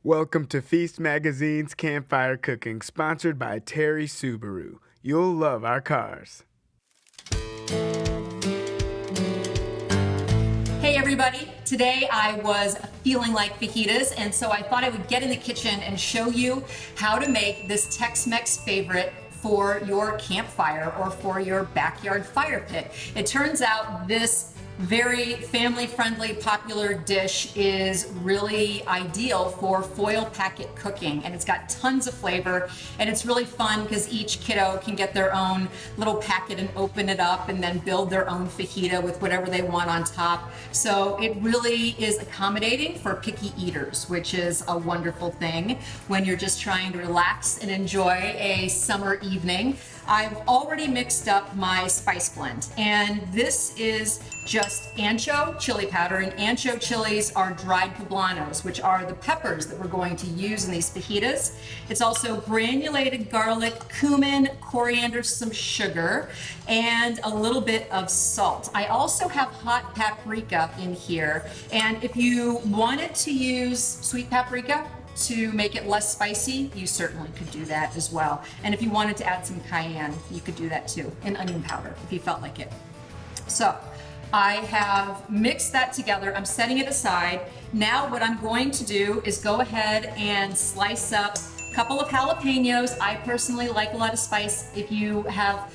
Welcome to Feast Magazine's Campfire Cooking, sponsored by Terry Subaru. You'll love our cars. Hey everybody, today I was feeling like fajitas, and so I thought I would get in the kitchen and show you how to make this Tex Mex favorite for your campfire or for your backyard fire pit. It turns out this very family-friendly, popular dish is really ideal for foil packet cooking, and it's got tons of flavor, and it's really fun because each kiddo can get their own little packet and open it up and then build their own fajita with whatever they want on top. So it really is accommodating for picky eaters, which is a wonderful thing when you're just trying to relax and enjoy a summer evening. I've already mixed up my spice blend, and this is just ancho chili powder, and ancho chilies are dried poblanos, which are the peppers that we're going to use in these fajitas. It's also granulated garlic, cumin, coriander, some sugar, and a little bit of salt. I also have hot paprika in here, and if you wanted to use sweet paprika to make it less spicy, you certainly could do that as well. And if you wanted to add some cayenne, you could do that too, and onion powder if you felt like it. So I have mixed that together. I'm setting it aside. Now what I'm going to do is go ahead and slice up a couple of jalapenos. I personally like a lot of spice. If you have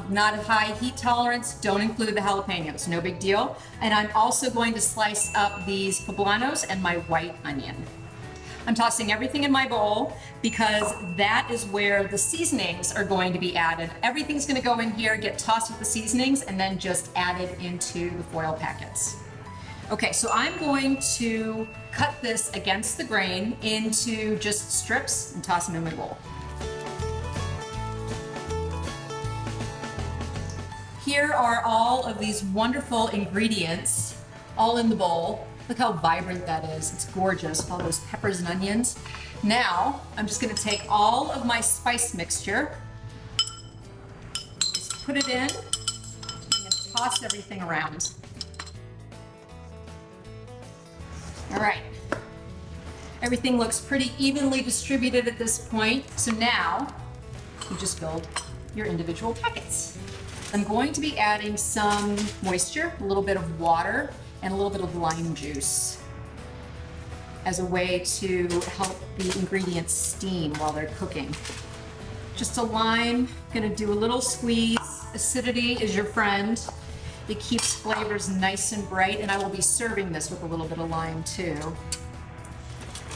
not a high heat tolerance, don't include the jalapenos, no big deal. And I'm also going to slice up these poblanos and my white onion. I'm tossing everything in my bowl because that is where the seasonings are going to be added. Everything's going to go in here, get tossed with the seasonings, and then just added into the foil packets. Okay, so I'm going to cut this against the grain into just strips and toss them in my bowl. Here are all of these wonderful ingredients all in the bowl. Look how vibrant that is. It's gorgeous with all those peppers and onions. Now, I'm just gonna take all of my spice mixture, just put it in, and toss everything around. All right. Everything looks pretty evenly distributed at this point. So now, you just build your individual packets. I'm going to be adding some moisture, a little bit of water, and a little bit of lime juice as a way to help the ingredients steam while they're cooking. Just a lime, gonna do a little squeeze. Acidity is your friend. It keeps flavors nice and bright, and I will be serving this with a little bit of lime too.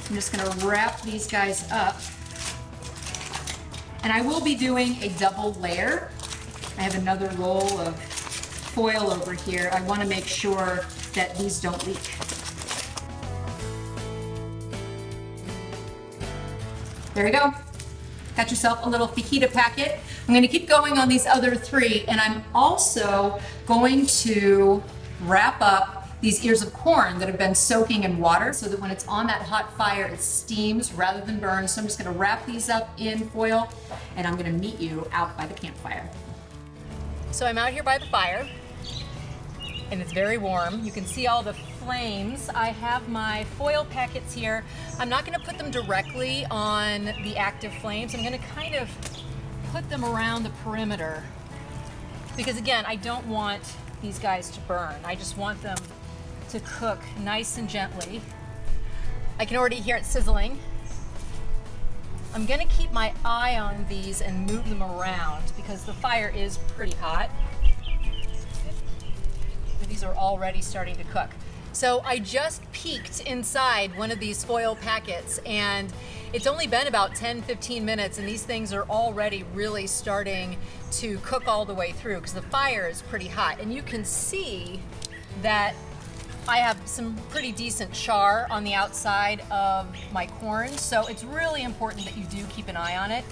I'm just gonna wrap these guys up. And I will be doing a double layer. I have another roll of foil over here. I wanna make sure that these don't leak. There you go. Got yourself a little fajita packet. I'm gonna keep going on these other three, and I'm also going to wrap up these ears of corn that have been soaking in water so that when it's on that hot fire, it steams rather than burns. So I'm just gonna wrap these up in foil, and I'm gonna meet you out by the campfire. So I'm out here by the fire, and it's very warm. You can see all the flames. I have my foil packets here. I'm not gonna put them directly on the active flames. I'm gonna kind of put them around the perimeter because again, I don't want these guys to burn. I just want them to cook nice and gently. I can already hear it sizzling. I'm gonna keep my eye on these and move them around because the fire is pretty hot. These are already starting to cook. So I just peeked inside one of these foil packets, and it's only been about 10-15 minutes, and these things are already really starting to cook all the way through because the fire is pretty hot. And you can see that I have some pretty decent char on the outside of my corn, so it's really important that you do keep an eye on it.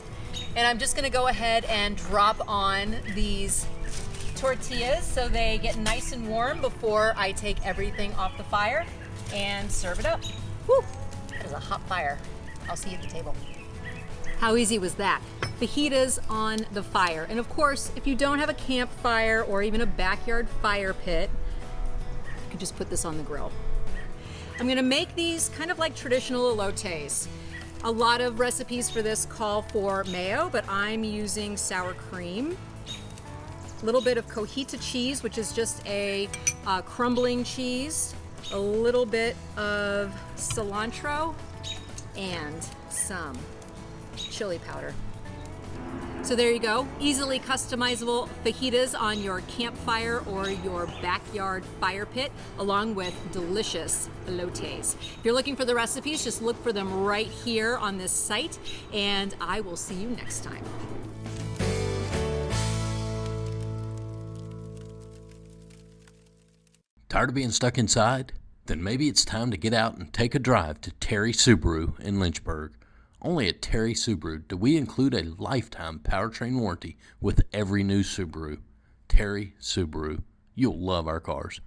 And I'm just gonna go ahead and drop on these tortillas so they get nice and warm before I take everything off the fire and serve it up. Woo, that is a hot fire. I'll see you at the table. How easy was that? Fajitas on the fire. And of course, if you don't have a campfire or even a backyard fire pit, you can just put this on the grill. I'm gonna make these kind of like traditional elotes. A lot of recipes for this call for mayo, but I'm using sour cream. A little bit of cojita cheese, which is just a crumbling cheese. A little bit of cilantro and some chili powder. So there you go, easily customizable fajitas on your campfire or your backyard fire pit, along with delicious elotes. If you're looking for the recipes, just look for them right here on this site, and I will see you next time. Tired of being stuck inside? Then maybe it's time to get out and take a drive to Terry Subaru in Lynchburg. Only at Terry Subaru do we include a lifetime powertrain warranty with every new Subaru. Terry Subaru. You'll love our cars.